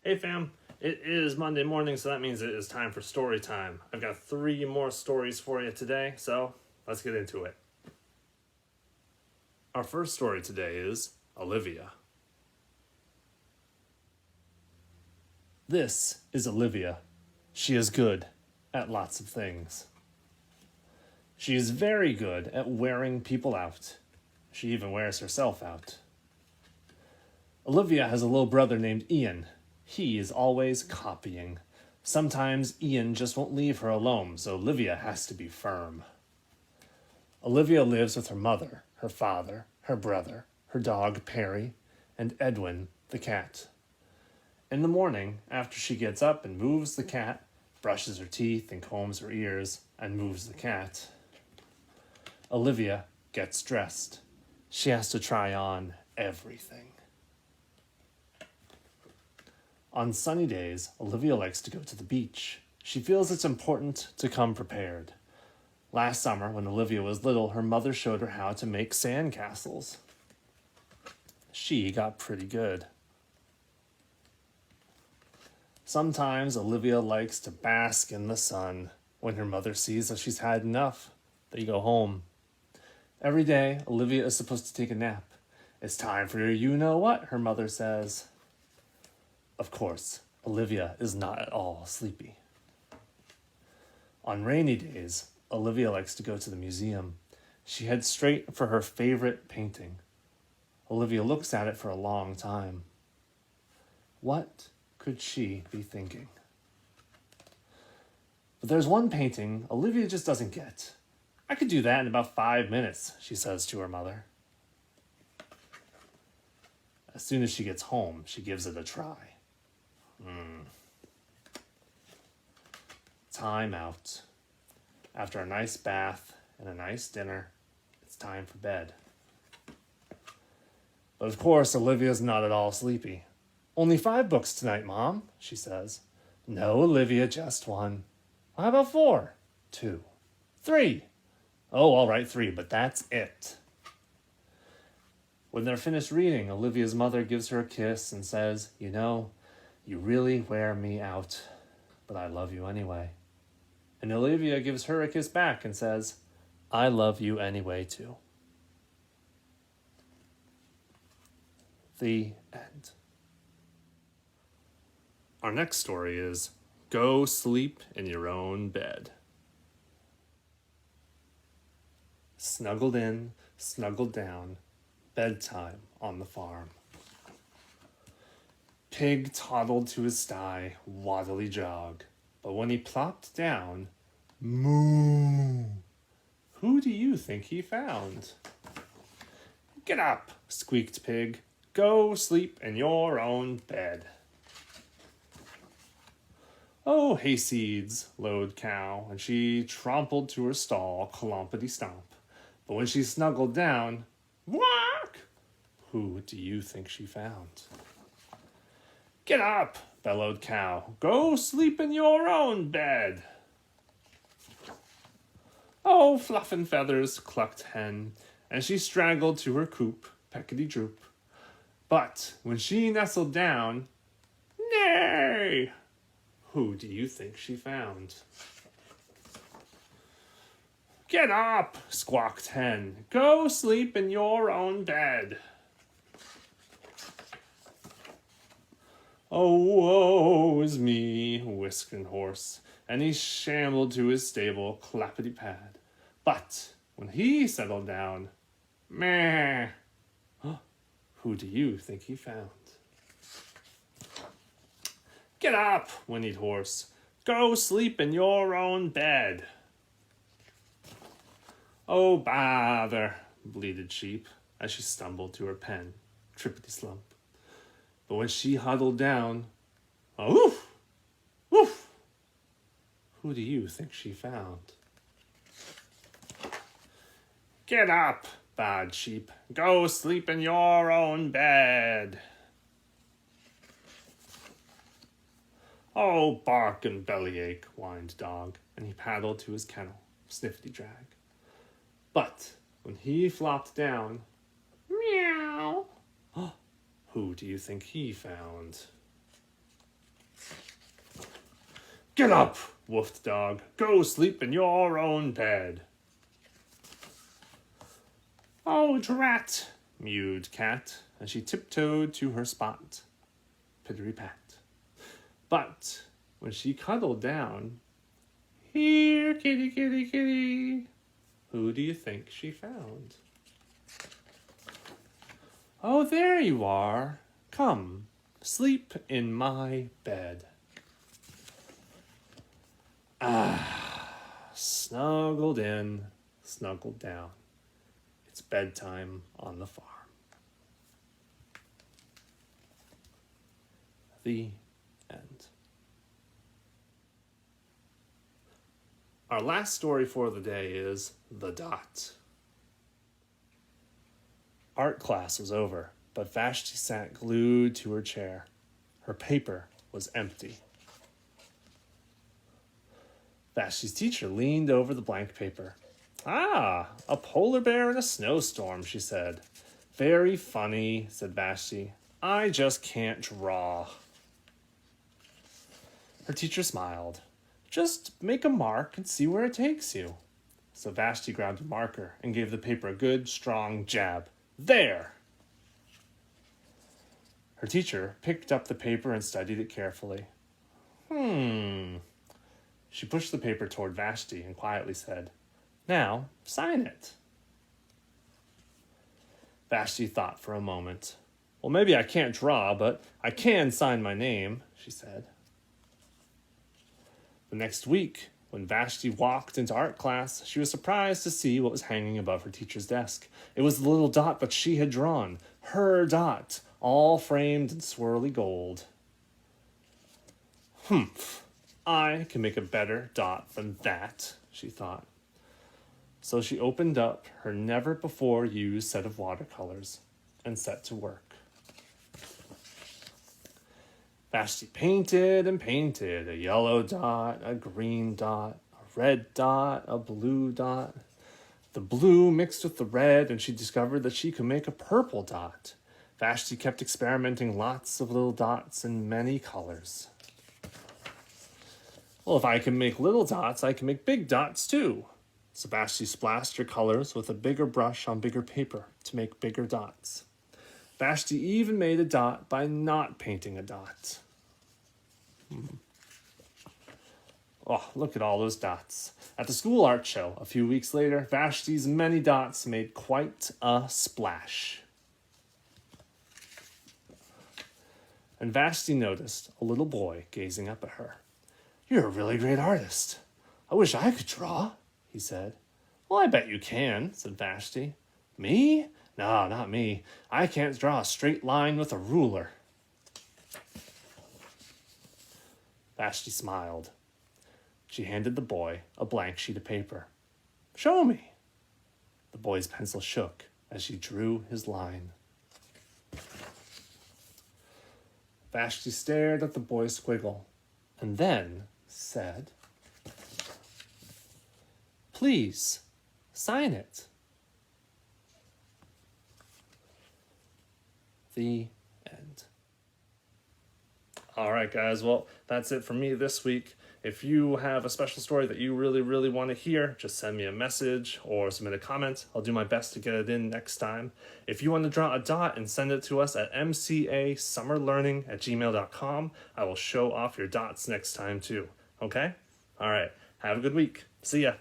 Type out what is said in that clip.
Hey fam, it is Monday morning, so that means it is time for story time. I've got 3 more stories for you today, so let's get into it. Our first story today is Olivia. This is Olivia. She is good at lots of things. She is very good at wearing people out. She even wears herself out. Olivia has a little brother named Ian. He is always copying. Sometimes Ian just won't leave her alone, so Olivia has to be firm. Olivia lives with her mother, her father, her brother, her dog Perry, and Edwin, the cat. In the morning, after she gets up and moves the cat, brushes her teeth and combs her ears, and moves the cat, Olivia gets dressed. She has to try on everything. On sunny days, Olivia likes to go to the beach. She feels it's important to come prepared. Last summer, when Olivia was little, her mother showed her how to make sandcastles. She got pretty good. Sometimes Olivia likes to bask in the sun. When her mother sees that she's had enough, they go home. Every day, Olivia is supposed to take a nap. It's time for your you-know-what, her mother says. Of course, Olivia is not at all sleepy. On rainy days, Olivia likes to go to the museum. She heads straight for her favorite painting. Olivia looks at it for a long time. What could she be thinking? But there's one painting Olivia just doesn't get. I could do that in about 5 minutes, she says to her mother. As soon as she gets home, she gives it a try. Time out. After a nice bath and a nice dinner, it's time for bed. But of course, Olivia's not at all sleepy. Only 5 books tonight, Mom, she says. No, Olivia, just 1. How about 4? 2. 3. Oh, all right, 3, but that's it. When they're finished reading, Olivia's mother gives her a kiss and says, you know, you really wear me out, but I love you anyway. And Olivia gives her a kiss back and says, I love you anyway too. The end. Our next story is Go Sleep in Your Own Bed. Snuggled in, snuggled down, bedtime on the farm. Pig toddled to his sty, waddly jog, but when he plopped down, moo! Who do you think he found? Get up, squeaked Pig. Go sleep in your own bed. Oh, hayseeds, lowed Cow, and she trompled to her stall, clompity-stomp. But when she snuggled down, whack! Who do you think she found? Get up, bellowed Cow. Go sleep in your own bed. Oh, fluff and feathers, clucked Hen, and she straggled to her coop, peckety-droop. But when she nestled down, nay! Who do you think she found? Get up, squawked Hen. Go sleep in your own bed. Oh, woe is me, whiskered Horse, and he shambled to his stable, clappity-pad. But when he settled down, meh, who do you think he found? Get up, whinnied Horse. Go sleep in your own bed. Oh, bother, bleated Sheep, as she stumbled to her pen, trippity-slump. But when she huddled down, oh, woof, woof, who do you think she found? Get up, bawed Sheep. Go sleep in your own bed. Oh, bark and bellyache, whined Dog, and he paddled to his kennel, sniffity-drag. But when he flopped down, meow, who do you think he found? Get up, woofed the dog. Go sleep in your own bed. Oh, drat, mewed Cat, and she tiptoed to her spot. Pittery-pat. But when she cuddled down, here, kitty, kitty, kitty, who do you think she found? Oh, there you are. Come, sleep in my bed. Snuggled in, snuggled down. It's bedtime on the farm. The end. Our last story for the day is The Dot. Art class was over, but Vashti sat glued to her chair. Her paper was empty. Vashti's teacher leaned over the blank paper. Ah, a polar bear in a snowstorm, she said. Very funny, said Vashti. I just can't draw. Her teacher smiled. Just make a mark and see where it takes you. So Vashti grabbed a marker and gave the paper a good, strong jab. There! Her teacher picked up the paper and studied it carefully. She pushed the paper toward Vashti and quietly said, Now, sign it. Vashti thought for a moment. Well, maybe I can't draw, but I can sign my name, she said. The next week, when Vashti walked into art class, she was surprised to see what was hanging above her teacher's desk. It was the little dot that she had drawn, her dot, all framed in swirly gold. Humph, I can make a better dot than that, she thought. So she opened up her never-before-used set of watercolors and set to work. Vashti painted and painted, a yellow dot, a green dot, a red dot, a blue dot. The blue mixed with the red, and she discovered that she could make a purple dot. Vashti kept experimenting lots of little dots in many colors. Well, if I can make little dots, I can make big dots too. So Vashti splashed her colors with a bigger brush on bigger paper to make bigger dots. Vashti even made a dot by not painting a dot. Oh, look at all those dots. At the school art show a few weeks later, Vashti's many dots made quite a splash. And Vashti noticed a little boy gazing up at her. You're a really great artist. I wish I could draw, he said. Well, I bet you can, said Vashti. Me? No, not me. I can't draw a straight line with a ruler. Vashti smiled. She handed the boy a blank sheet of paper. Show me. The boy's pencil shook as she drew his line. Vashti stared at the boy's squiggle and then said, Please, sign it. The end. All right, guys. Well, that's it for me this week. If you have a special story that you really, really want to hear, just send me a message or submit a comment. I'll do my best to get it in next time. If you want to draw a dot and send it to us at mcasummerlearning@gmail.com, I will show off your dots next time too. Okay? All right. Have a good week. See ya.